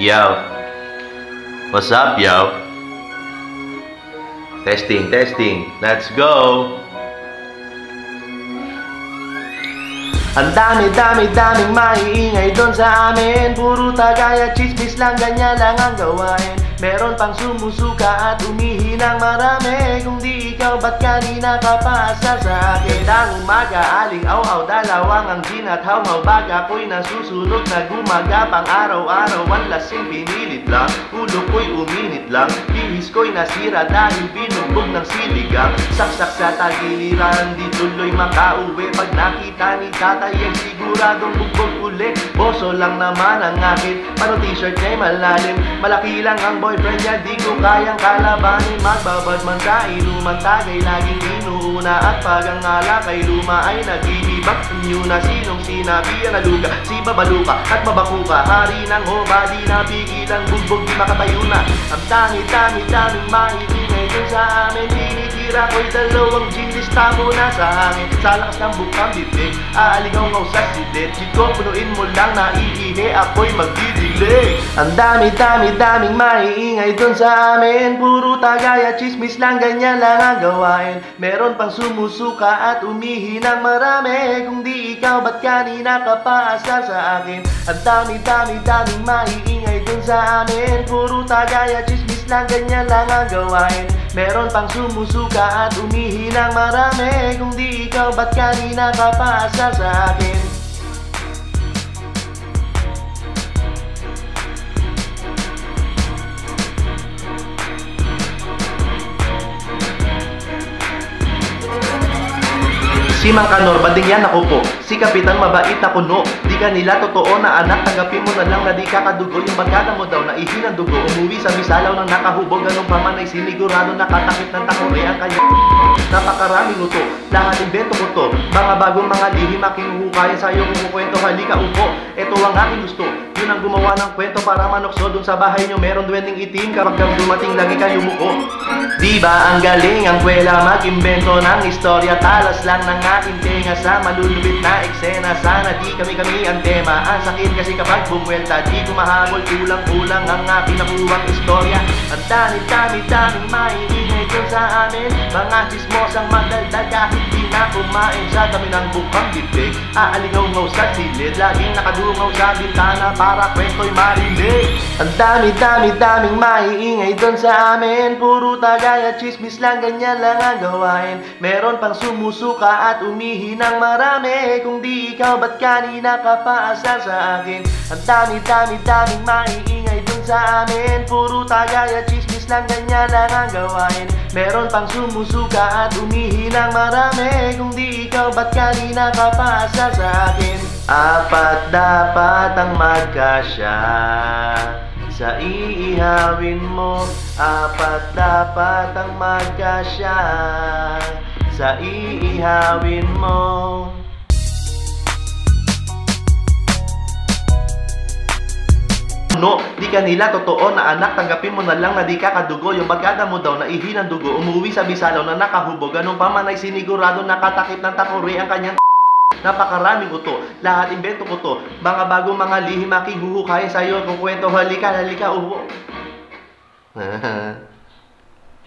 Yo, what's up, yo? Testing, testing. Let's go! Ang daming maiingay doon sa amin. Puro tagay at chismis lang, ganyan lang ang gawain. Meron pang sumusuka at umihi ng marami. Kung di ikaw, ba't kanina ka paasar sa akin? Ang umaga, aling aw-aw, dalawang ang gin at haw-haw. Baga ko'y nasusunog na gumagapang araw-araw. Ang lasing pinilit lang, ulo ko'y uminit lang. Bihis ko'y nasira dahil binugbog ng siligang. Saksak sa tagiliran, di tuloy makauwi. Pag nakita ni tatay ay siguradong bugbog uli. Boso lang naman ang akin, pano t-shirt niya'y malalim. Malaki lang ang boyfriend niya, di ko kayang kalabanin. Magbabad man sa inuman, tagay laging inuuna. At pag ang alak ay luma ay nagibibak nyo na sinong sinabi ang naluga. Si Babaluka at Mabakuka, hari ng hoba, di napigilan, bugbog di makatayo na. Ang daming mahiingay dun sa amin. Tinitira ko'y dalawang gin, lista mo na sa hangin. Sa lakas ng bukang bibig, aaligaw-ngaw sa silid. Gin ko, punuin mo lang, naiihi, ako'y magdidilig. Ang daming maiingay dun sa amin. Puro tagay at chismis lang, ganyan lang ang gawain. Meron pang sumusuka at umihi ng marami. Kung di ikaw, ba't kanina ka paasar sa akin? Ang daming maiingay dun sa amin. Puro tagay at chismis lang, ganyan lang ang gawain. Meron pang sumusuka at umihi ng marami. Kung di ikaw, ba't kanina ka paasar sa akin? Si Mang Kanor, bading yan ako po. Si Kapitan, mabait na kuno. Di ka nila totoo na anak, tanggapin mo na lang na di ka kadugo. Yung barkada mo daw na ihi ng dugo. Umuwi sa misalaw ng nakahubog. Ganun pa man ay sinigurado nakatakip ng takore ang kanya. Napakaraming uto, lahat invento ko to. Mga bagong mga lihim aking huhukayan sa'yo kumukwento. Halika upo, eto ang aking gusto. Yun ang gumawa ng kwento para manokso. Dun sa bahay nyo meron duwending itim. Kapag dumating lagi kayo yumuko. Di ba ang galing ang kwela mag-imbento ng istorya? Talas lang ng aking tenga sa malulubit na eksena. Sana di kami ang tema. Ang sakit kasi kapag bumwelta, di ko mahabol, kulang ang aking nakuwang istorya. Ang daming maiingay dun sa amin. Mga chismosang madaldal kahit di na kumain. Sa dami ng bukang bibig, aaligaw-ngaw sa silid. Laging nakadungaw sa bintana para kwento'y marinig. Ang daming maiingay dun sa amin. Puro tagay at chismis lang, ganyan lang ang gawain. Meron pang sumusuka at umihi ng marami. Kung di ikaw, ba't kanina ka paasar sa akin? Ang daming maiingay dun sa amin. Puro tagay at chismis lang, ganyan lang ang gawain. Meron pang sumusuka at umihi ng marami. Kung di ikaw, ba't kanina ka paasar sa akin? Apat dapat ang magkasya sa iihawin mo. Apat dapat ang magkasya sa iihawin mo. No, di ka nila totoo na anak, tanggapin mo na lang na di ka kadugo. Yung barkada mo daw na ihi ng dugo. Umuwi sa bisalaw na nakahubog. Ganun pa man ay sinigurado nakatakip ng takore ang kanyang. Napakaraming uto, lahat invento ko to. Mga bagong mga lihim aking huhukayin sa'yo. Kung kwento, halika, uho.